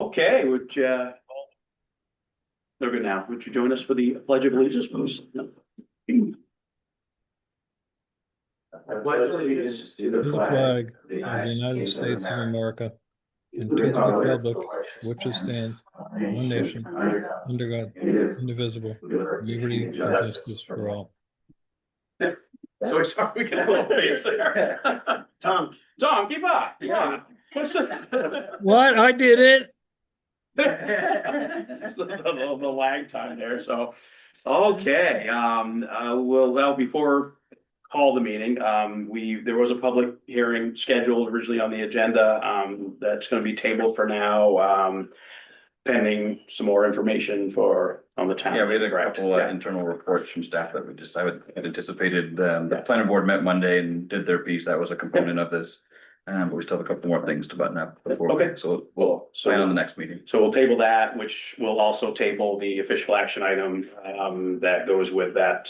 Okay, they're good now. Would you join us for the Pledge of Allegiance, please? No. I pledge allegiance to the To the flag flag of the of the United United States of States of America, America to and the to the republic republic for which it which it stands, stands, one one nation, nation, under God, under God, indivisible, indivisible, with liberty liberty and and justice justice for for all. all. So sorry, we got a little pace there. Tom, keep up. Yeah. What's the What? I did it. the lag time there? So, okay. Well, before call the meeting, there was a public hearing scheduled originally on the agenda. That's going to be tabled for now. Pending some more information on the town. Yeah, we had a Correct. couple Yeah. internal reports from staff that had anticipated. The planning board met Monday and did their piece. That was a component of this. But we still have a couple more things to button up before. Okay. So we'll plan on the next meeting. So we'll table that, which will also table the official action item that goes with that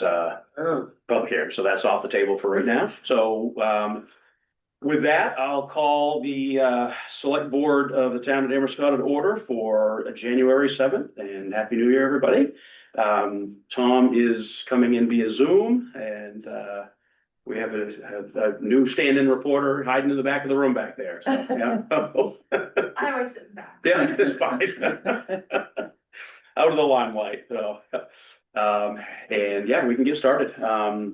public hearing. So that's off the table for right now. So with that, I'll call the select board of the town of Damariscotta to order for January 7th, and Happy New Year, everybody. Tom is coming in via Zoom, and we have a new stand-in reporter hiding in the back of the room back there. So, yeah. I always sit back. Yeah, it's fine. Out of the limelight, so. And yeah, we can get started.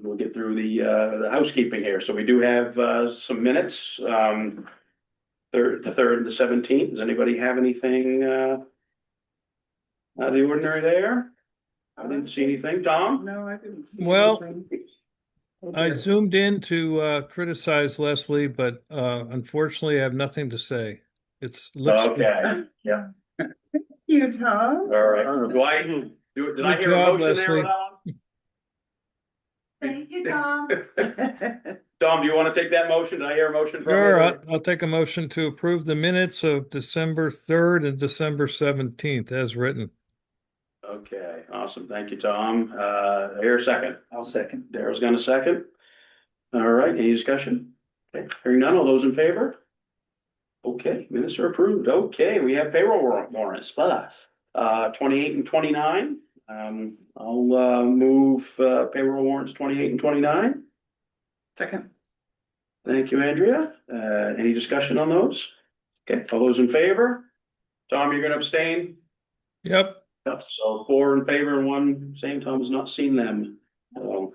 We'll get through the housekeeping here. So we do have some minutes. The 3rd and the 17th. Does anybody have anything out of the ordinary there? I didn't see anything. Tom? No, I didn't see Well, anything. I zoomed in to criticize Leslie, but unfortunately, I have nothing to say. It's Okay. Yeah. You, Tom. All right. Did I Good hear a job, motion there with Leslie. that one? Thank you, Tom. Tom, do you want to take that motion? Did I hear a motion from you? Sure, I'll take a motion to approve the minutes of December 3rd and December 17th as written. Okay, awesome. Thank you, Tom. I hear a second. I'll second. Daryl's got a second. All right, any discussion? Okay, hearing none, all those in favor? Okay, minutes are approved. Okay, we have payroll warrants, 28 and 29. I'll move payroll warrants 28 and 29. Second. Thank you, Andrea. Any discussion on those? Okay, all those in favor? Tom, you're gonna abstain? Yep. Yep, so 4 in favor and 1 saying Tom has not seen them. And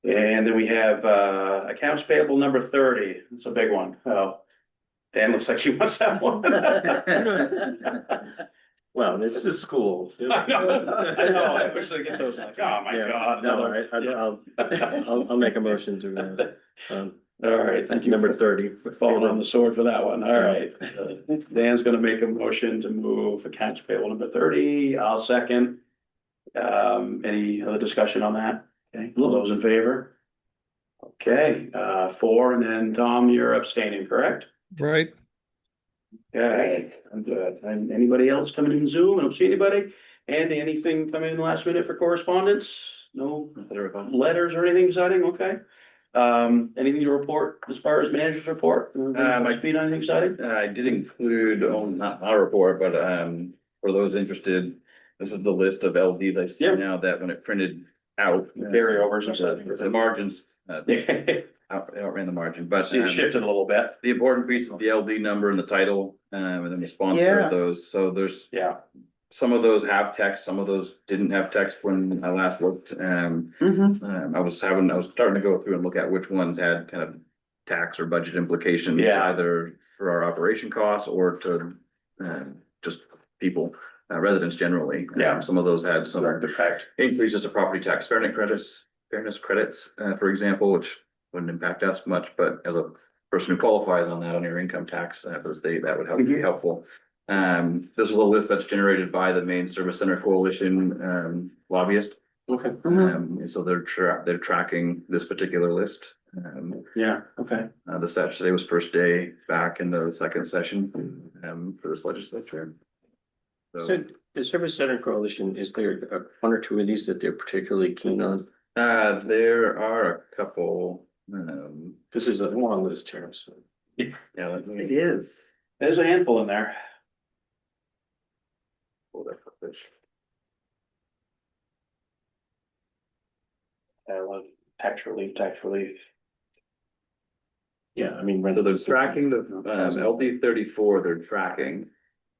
then we have accounts payable number 30. It's a big one. Oh, Dan looks like he wants that one. Well, this is schools. I know, I wish I get those, like, oh my Yeah, God. no, another- I'll make a motion to, All right, thank you. number 30. Falling on the sword for that one. All right. Dan's gonna make a motion to move accounts payable number 30. I'll second. Any other discussion on that? Okay, all those in favor? Okay, 4, and then Tom, you're abstaining, correct? Right. Okay, I'm good. And anybody else coming in Zoom? I don't see anybody. Andy, anything coming in last minute for correspondence? No letters or anything exciting? Okay. Anything to report as far as manager's report? Might be anything exciting? I did include, not my report, but for those interested, this was the list of LD lists Yeah. now that when it printed out. Carryovers and stuff. The margins, It outran the margin, but shifted a little bit. the important piece of the LD number and the title, and then the sponsor Yeah. of those. So there's Yeah. some of those have text, some of those didn't have text when I last looked. I was starting to go through and look at which ones had kind of tax or budget implications. Yeah. Either for our operation costs or to just people, residents generally. Yeah. Some of those had some Direct effect. increases to property tax fairness credits, for example, which wouldn't impact us much, but as a person who qualifies on that on your income tax for the state, that would help be helpful. This was a list that's generated by the Maine Service Center Coalition lobbyist. Okay. And so they're tracking this particular list. Yeah, okay. Today was first day back in the second session for this legislature. So the Service Center Coalition, is there one or two of these that they're particularly keen on? There are a couple. This is a long list here, so. Yeah, It is. There's a handful in there. for their purpose. Tax relief. Yeah, I mean. So they're tracking the LD 34, they're tracking.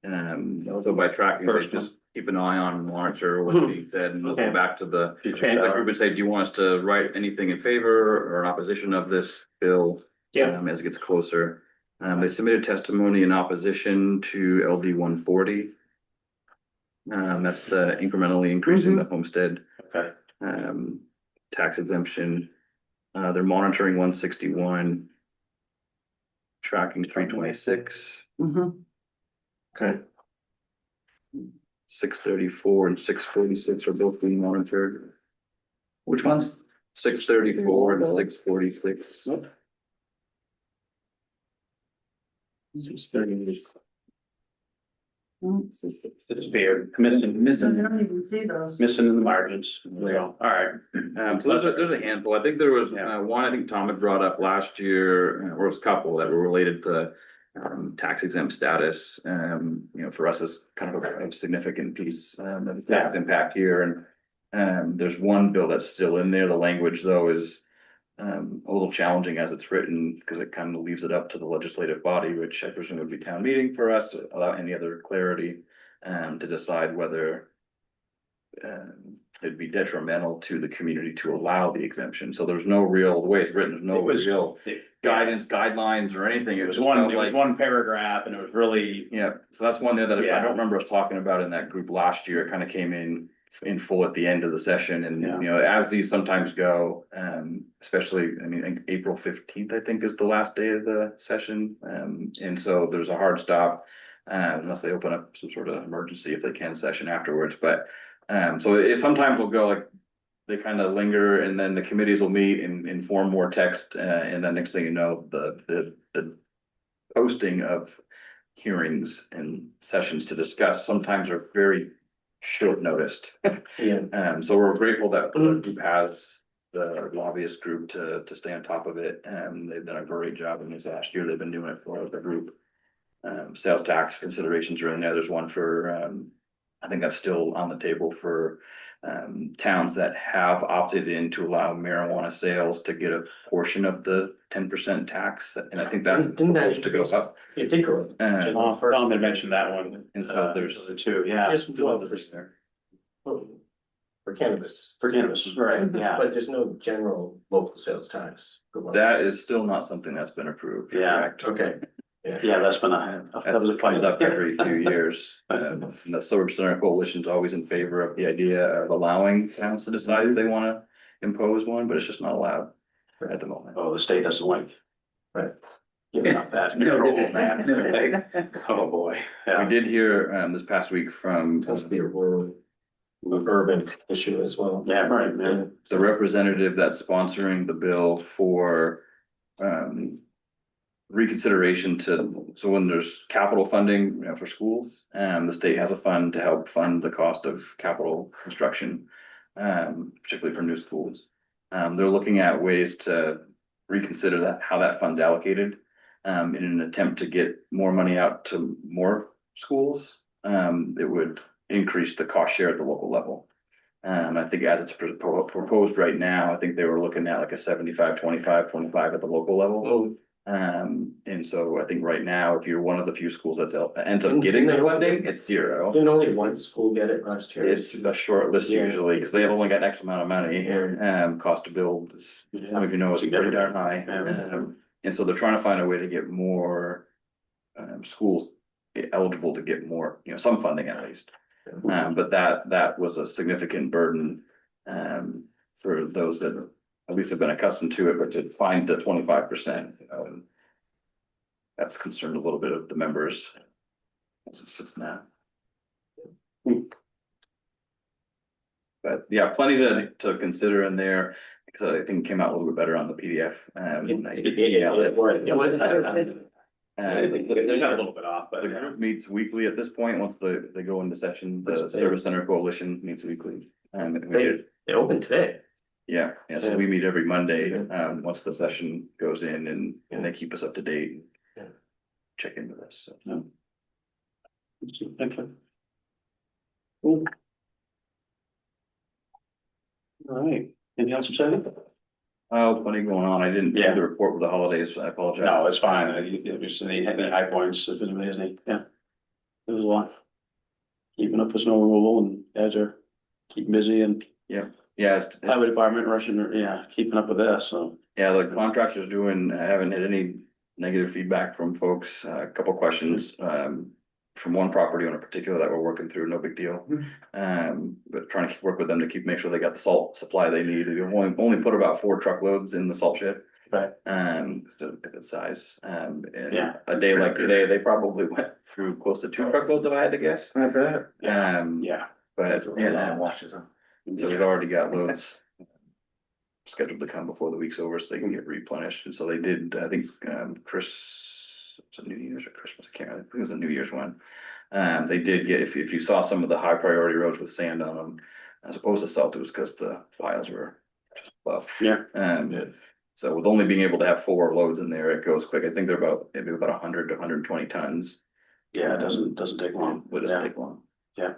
So by tracking, they just keep an eye on and monitor what's being said, and we'll go back to the group and say, do you want us to write anything in favor or in opposition of this bill? Yeah. As it gets closer. They submitted testimony in opposition to LD 140. That's incrementally increasing the homestead Okay. tax exemption. They're monitoring 161. Tracking 326. Okay. 634 and 646 are both being monitored. Which ones? 634 and 646. Fair, missing I don't even see those. in the margins. So, all right. So there's a handful. I think there was one, I think Tom had brought up last year, or it was a couple that were related to tax exempt status. For us, is kind of a significant piece of the tax impact here. And there's one bill that's still in there. The language, though, is a little challenging as it's written, because it kind of leaves it up to the legislative body, which I presume would be town meeting for us, without any other clarity, to decide whether it'd be detrimental to the community to allow the exemption. So there's no real, the way it's written, there's no real guidance, guidelines or anything. It was one paragraph, and it was really. Yeah, so that's one there that I Yeah. don't remember us talking about in that group last year. It kind of came in full at the end of the session, and as these sometimes go, especially, I mean, April 15th, I think, is the last day of the session. And so there's a hard stop, unless they open up some sort of emergency, if they can, session afterwards. But so it sometimes will go like, they kind of linger, and then the committees will meet and form more text, and then next thing you know, the posting of hearings and sessions to discuss sometimes are very short noticed. Yeah. So we're grateful that the group has the lobbyist group to stay on top of it, and they've done a great job in this last year. They've been doing it for the group. Sales tax considerations are in there. There's one for, I think that's still on the table for towns that have opted in to allow marijuana sales to get a portion of the 10% tax, and I think that's Didn't that supposed to go up. It did go. Tom had mentioned that one. And so there's the two, yeah. Yes, well, for cannabis. For cannabis, right, yeah. But there's no general local sales tax. that is still not something that's been approved. Yeah. Correct. Okay. Yeah, that's been a. That's comes up every few years. The Silver Center Coalition's always in favor of the idea of allowing towns to decide if they wanna impose one, but it's just not allowed at the moment. Oh, the state doesn't like. Right. Giving up that control, man. Oh, boy. We Yeah. did hear this past week from Has to be a rural, urban issue as well. Yeah, right, man. the representative that's sponsoring the bill for reconsideration so when there's capital funding, for schools, the state has a fund to help fund the cost of capital construction, particularly for new schools. They're looking at ways to reconsider how that fund's allocated, in an attempt to get more money out to more schools. It would increase the cost share at the local level. I think as it's proposed right now, I think they were looking at like a 75, 25, 25 at the local level. And so I think right now, if you're one of the few schools that's ends up getting the funding, it's zero. Didn't only one school get it last year? It's a short list Yeah. usually, because they have only got X amount of money. Yeah. Cost to build is, some of you know, is pretty darn high. Yeah. And so they're trying to find a way to get more schools eligible to get more, some funding at least. But that was a significant burden for those that at least have been accustomed to it, but to find the 25%. That's concerned a little bit of the members. As it sits now. But yeah, plenty to consider in there, because I think it came out a little bit better on the PDF. They got a little bit off, but. The group meets weekly at this point, once they go into session, the Service Center Coalition meets weekly. They opened today. Yeah, so we meet every Monday, once the session goes in, and they keep us up to date. Yeah. Check into this, so. Thank you. Cool. All right, anything else exciting? Oh, plenty going on. I didn't Yeah. do the report with the holidays. I apologize. No, it's fine. If there's any high points, if anybody has any, yeah. It was a lot. Keeping up with snow removal and guys are keeping busy and Yeah, highway department rushing, yeah, keeping up with this, so. yeah, the contractor's doing, I haven't had any negative feedback from folks. A couple questions, from one property owner in particular that we're working through, no big deal. But trying to work with them to make sure they got the salt supply they need. They only put about 4 truckloads in the salt shed. Right. To get the size, and Yeah. a day like today, they probably went through close to 2 truckloads if I had to guess. I bet. Yeah. But Yeah, that washes them. so we've already got loads scheduled to come before the week's over so they can get replenished. And so they did, I think, was it New Year's or Christmas? I can't remember. I think it was a New Year's one. They did get, if you saw some of the high priority roads with sand on them, as opposed to salt, it was because the piles were just above. Yeah. So with only being able to have 4 loads in there, it goes quick. I think they're maybe about 100 to 120 tons. Yeah, it doesn't take long. It doesn't take long. Yeah.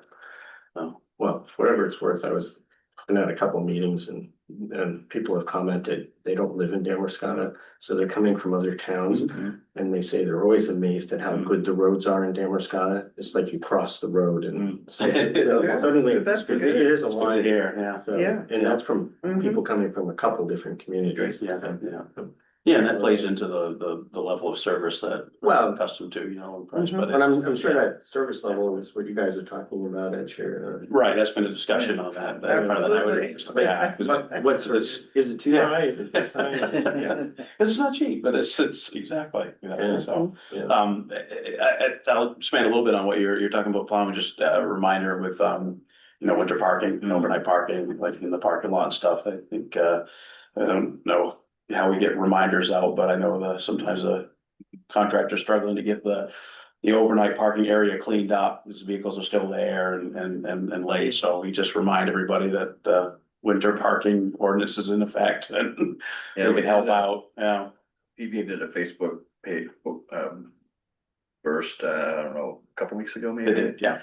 Oh, Well, for whatever it's worth, I was been at a couple meetings and people have commented, they don't live in Damariscotta, so they're coming from other towns. And they say they're always amazed at how good the roads are in Damariscotta. It's like you cross the road and suddenly That's good. there's a it's good line to here. hear, yeah. So, Yeah. and that's from people coming from a couple different communities. Yeah, So, yeah. Yeah, and that plays into the level of service that we're Well- accustomed to, and price, but But it's. I'm sure that service level is what you guys are talking about at your. Right, that's been a discussion on that part of the highway. Yeah. What's, is it too Yeah. high? Is it this high? Yeah. It's not cheap, but it's exactly, Yeah. so. Yeah. I'll expand a little bit on what you're talking about, plowing, just a reminder with, winter parking and overnight parking, like in the parking lot and stuff. I think, I don't know how we get reminders out, but I know sometimes the contractor's struggling to get the overnight parking area cleaned up, because vehicles are still there and late, so we just remind everybody that, winter parking ordinance is in effect and Yeah, they can help out, yeah. PBA did a Facebook page, burst, I don't know, a couple weeks ago maybe. They did, yeah.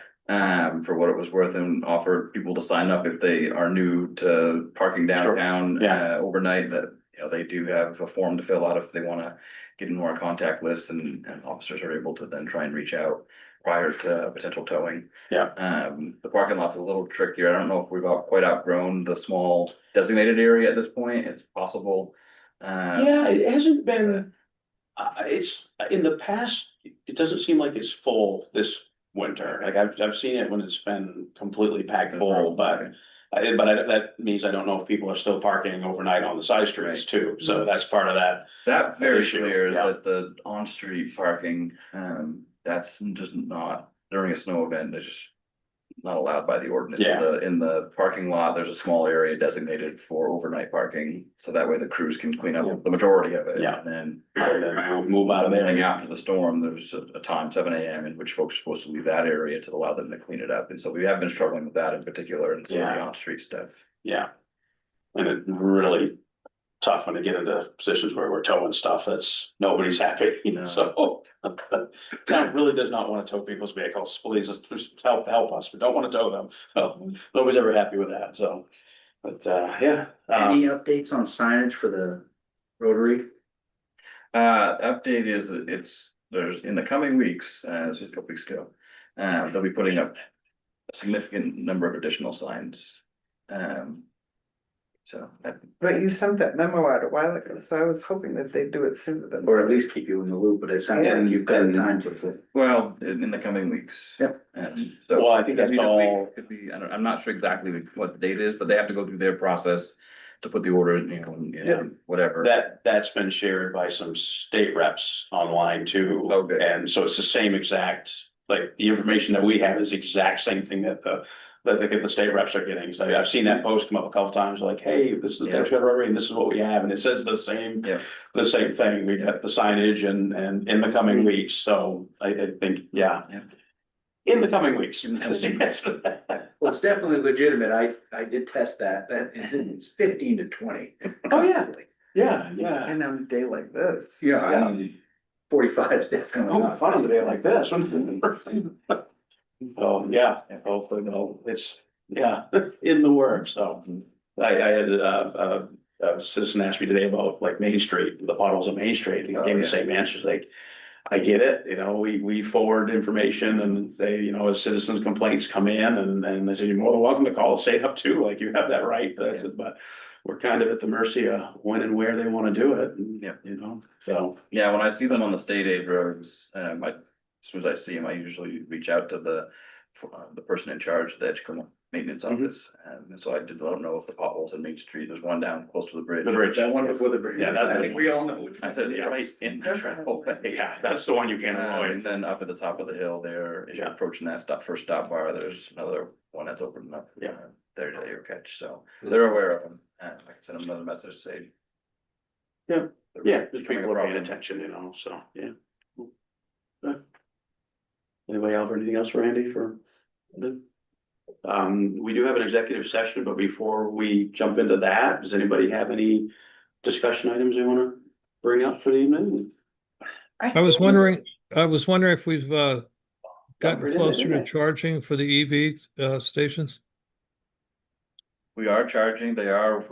For what it was worth, and offered people to sign up if they are new to parking downtown, Yeah. overnight, that, they do have a form to fill out if they wanna get into our contact list, and officers are able to then try and reach out prior to potential towing. Yeah. The parking lot's a little trickier. I don't know if we've quite outgrown the small designated area at this point. It's possible. Yeah, it hasn't been, it's, in the past, it doesn't seem like it's full this winter. Like I've seen it when it's been completely packed full, but that means I don't know if people are still parking overnight on the side streets too. So that's part of that. That very issue, clear is yeah. that the on-street parking, that's just not, during a snow event, it's just not allowed by the ordinance. Yeah. In the parking lot, there's a small area designated for overnight parking, so that way the crews can clean up the majority of it. Yeah. And then We'll move out of there. morning after the storm, there's a time, 7 AM, in which folks are supposed to leave that area to allow them to clean it up. And so we have been struggling with that in particular, and some of the Yeah. on-street stuff. Yeah. And it really tough when they get into positions where we're towing stuff that's nobody's happy, No. so. Town really does not want to tow people's vehicles, please help us, we don't want to tow them, no, nobody's ever happy with that, so. But, yeah. Any updates on signage for the Rotary? Update is that there's in the coming weeks, this was a couple weeks ago, they'll be putting up a significant number of additional signs. So. But you sent that memo out a while ago, so I was hoping that they'd do it sooner than. Or at least keep you in the loop, but it sounds like you've got time to. Well, in the coming weeks. Yep. So. Well, I think that's could be a week, all- Could be, I'm not sure exactly what the date is, but they have to go through their process to put the order, and whatever. That's been shared by some state reps online too. Okay. And so it's the same exact, like, the information that we have is the exact same thing that the state reps are getting. So I've seen that post come up a couple times, like, hey, this is the Damariscotta Rotary and this is what we have, and it says the same. Yeah. The same thing, we got the signage and in the coming weeks, so I think, yeah. Yeah. In the coming weeks. Well, it's definitely legitimate. I did test that. It's 15 to 20. Oh, yeah. Yeah. And on a day like this. Yeah, I mean, 45 is definitely Oh, not. fun on a day like this. Oh, yeah, hopefully, no, it's, yeah, in the works, so. I had, a citizen asked me today about like Main Street, the potholes on Main Street, and he gave me the same answers, like. I get it, we forward information and they, as citizens complaints come in and they say, you're more than welcome to call the state up too, like you have that right, that's it, but. We're kind of at the mercy of when and where they wanna do it, and, Yep. so. Yeah, when I see them on the state aid roads, as soon as I see them, I usually reach out to the person in charge of the Edgecombe Maintenance Mhm. Office. And so I did let them know if the potholes in Main Street, there's one down close to the bridge. The bridge. That one before the bridge. Yeah, that's- I think we all know. which I one. said, yeah, right in the travel. Yeah, that's the one you can't And avoid. then up at the top of the hill there, as you're Yeah. approaching that first stop bar, there's another one that's opening up. Yeah. There to your catch, so they're aware of them, and I can send them another message to say. Yeah. they're Yeah, just becoming a people are paying problem. attention, so, yeah. Good. Anybody have anything else for Andy for? We do have an executive session, but before we jump into that, does anybody have any discussion items they wanna bring up for the evening? I was wondering if we've Right gotten in closer there, to yeah. charging for the EV stations. We are charging, they are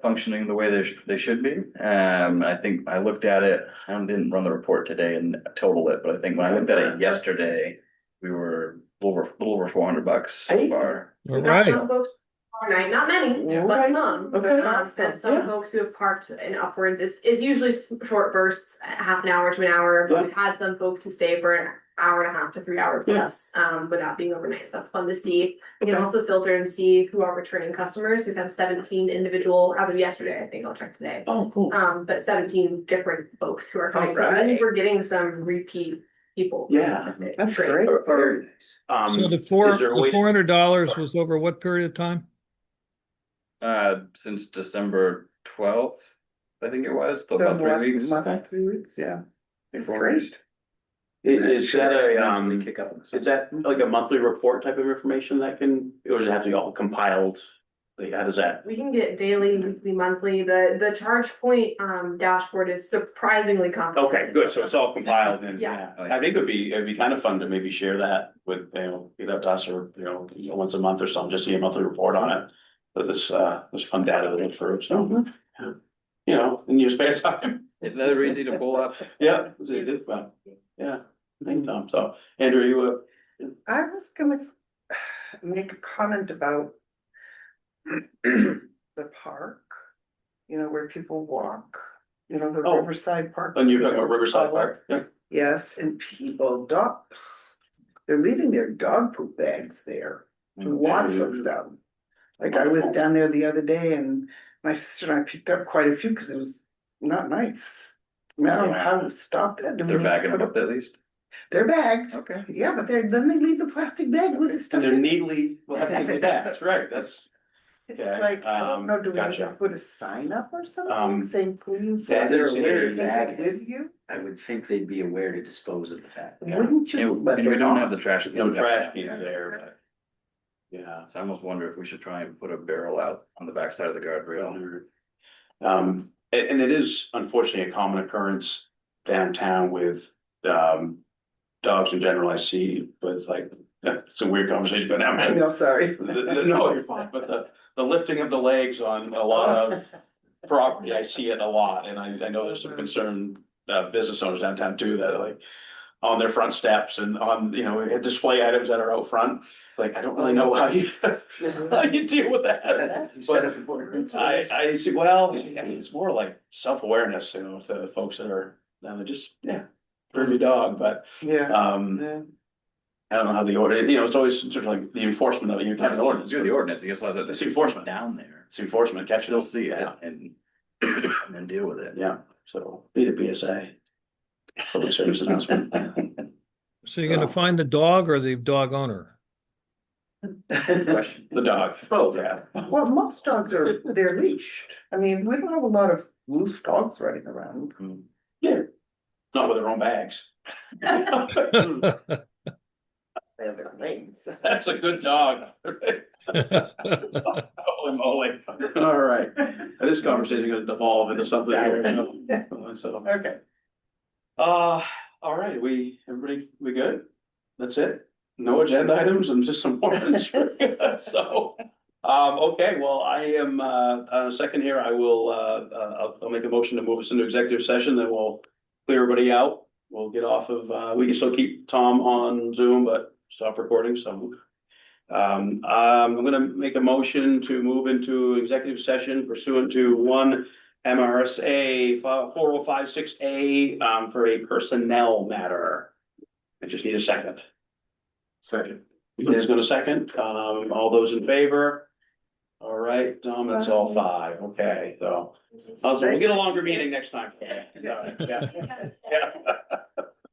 functioning the way they should be. I think I looked at it, I didn't run the report today and total it, but I think when I looked at it yesterday, we were a little over $400 so Hey. far. All Got right. some folks, overnight, not many, Okay. but some. Okay. And some Yeah. folks who have parked in upwards, it's usually short bursts, half an hour to an hour. Yeah. But we've had some folks who stay for an hour and a half to 3 hours Yeah. plus, without being overnight, so that's fun to see. We can Okay. also filter and see who are returning customers, we've had 17 individual, as of yesterday, I think I'll check today. Oh, cool. But 17 different folks who are coming, so I Alright. think we're getting some repeat people. Yeah. That's great. Very nice. So the Is there a way- $400 was over what period of time? Since December 12th, I think it was, still about 3 weeks. 3 weeks, yeah. That's Before great. Is that They kick up in the is that like a monthly report type of information that can, or does it have to be all compiled? Like, how does that? We can get daily, weekly, monthly, the charge point dashboard is surprisingly comprehensive. Okay, good, so it's all compiled and, Yeah. yeah, I think it'd be kind of fun to maybe share that with, either up to us or, once a month or something, just see a monthly report on it. But this fun data to look through, so, yeah. In your spare time. They're easy to pull up. Yeah, well, yeah, thank Tom, so, Andrew, you, I was gonna make a comment about the park, where people walk, the Oh. Riverside Park. and you're talking about Riverside Park, yeah? Yes, and they're leaving their dog poop bags there, lots of them. Like I was down there the other day and my sister and I picked up quite a few because it was not nice. I mean, I don't know how to stop that. Do we They're need to bagging put them up at least. They're bagged, Okay. yeah, but then they leave the plastic bag with the stuff And they're in it. neatly, well, I think that's right, that's, It's okay, like, I don't know, do we need to gotcha. put a sign up or Um, something saying please? that They're is aware to a- bag Take it. it with you? I would think they'd be aware to dispose of the fact. Wouldn't you? And But we they're don't not. have the trash. No cans. trash can there, but. Yeah. So I almost wonder if we should try and put a barrel out on the backside of the guardrail. And it is unfortunately a common occurrence downtown with, dogs in general, I see with like, some weird conversation going I on. know, sorry. No, you're fine, but the lifting of the legs on a lot of property, I see it a lot, and I know there's some concerned, business owners downtown too, that are like. On their front steps and on, display items that are out front, like, I don't really know how you, how you deal with that. But I see, well, yeah, it's more like self-awareness, to the folks that are, they're just, burn your dog, but, Yeah. I don't know how the order, it's always sort of like the enforcement of it, you have an ordinance. Do the ordinance, I guess, It's enforcement. down there. It's enforcement, catch it, Still see it Yeah. and then deal with it. yeah, so be the PSA. Public service announcement. So you're gonna find the dog or the dog owner? Question. The dog. Both. Yeah. Well, most dogs they're leashed. I mean, we don't have a lot of loose dogs running around. Yeah. Not with their own bags. They have their legs. That's a good dog. Holy moly. All right. This conversation is gonna devolve into something here. So, Okay. all right, everybody, we good? That's it? no agenda items and just some warrants. So, okay, well, I am, second here, I will, I'll make a motion to move us into executive session, then we'll clear everybody out. We'll get off of, we can still keep Tom on Zoom, but stop recording, so. I'm gonna make a motion to move into executive session pursuant to one MRSA 4056A, for a personnel matter. I just need a second. Second. There's gonna second, all those in favor? All right, Tom, that's all five, okay, so, also, we'll get a longer meeting next time. Yeah. Yeah.